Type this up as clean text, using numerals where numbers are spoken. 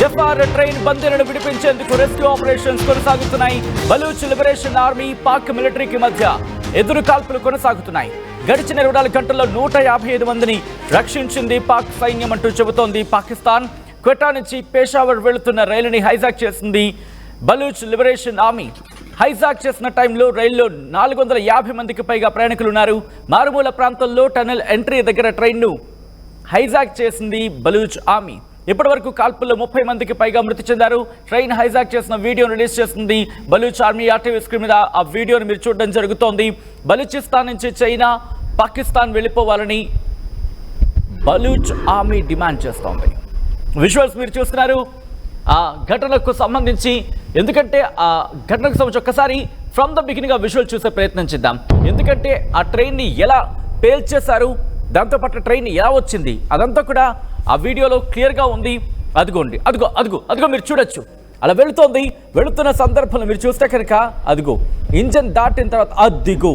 Jafar train బందీలను విడిపించేందుకు rescue operations కొనసాగుతున్నాయి. Baloch liberation army Pak మిలిటరీకి మధ్య ఎదురు కాల్పులు కొనసాగుతున్నాయి. గడిచిన 24 గంటల్లో 155 మందిని రక్షించింది పాక్ సైన్యం అంటూ చెబుతోంది పాకిస్తాన్. క్వెటా నుంచి పేషావర్ వెళుతున్న రైలుని హైజాక్ చేసింది బలూచ్ లిబరేషన్ ఆర్మీ. హైజాక్ చేసిన టైంలో రైల్లో 450 మందికి పైగా ప్రయాణికులు ఉన్నారు. మారుమూల ప్రాంతంలో టనెల్ ఎంట్రీ దగ్గర ట్రైన్ను హైజాక్ చేసింది బలూచ్ ఆర్మీ. ఇప్పటి వరకు కాల్పుల్లో 30 మందికి పైగా మృతి చెందారు. ట్రైన్ హైజాక్ చేసిన వీడియోను రిలీజ్ చేస్తుంది బలూచ్ ఆర్మీ. ఆర్టీవీ స్క్రీన్ మీద ఆ వీడియోను మీరు చూడడం జరుగుతోంది. బలూచిస్తాన్ నుంచి చైనా, పాకిస్తాన్ వెళ్ళిపోవాలని బలూచ్ ఆర్మీ డిమాండ్ చేస్తోంది. విజువల్స్ మీరు చూస్తున్నారు ఆ ఘటనకు సంబంధించి. ఎందుకంటే ఆ ఘటనకు సంబంధించి ఒక్కసారి ఫ్రమ్ ద బిగినింగ్ ఆ విజువల్ చూసే ప్రయత్నం చేద్దాం. ఎందుకంటే ఆ ట్రైన్ని ఎలా పేల్చేశారు, దాంతోపాటు ట్రైన్ ఎలా వచ్చింది, అదంతా కూడా ఆ వీడియోలో క్లియర్గా ఉంది. అదిగోండి, అదిగో అదిగో అదిగో మీరు చూడొచ్చు. అలా వెళుతున్న సందర్భంలో మీరు చూస్తే కనుక అదిగో ఇంజన్ దాటిన తర్వాత అదిగో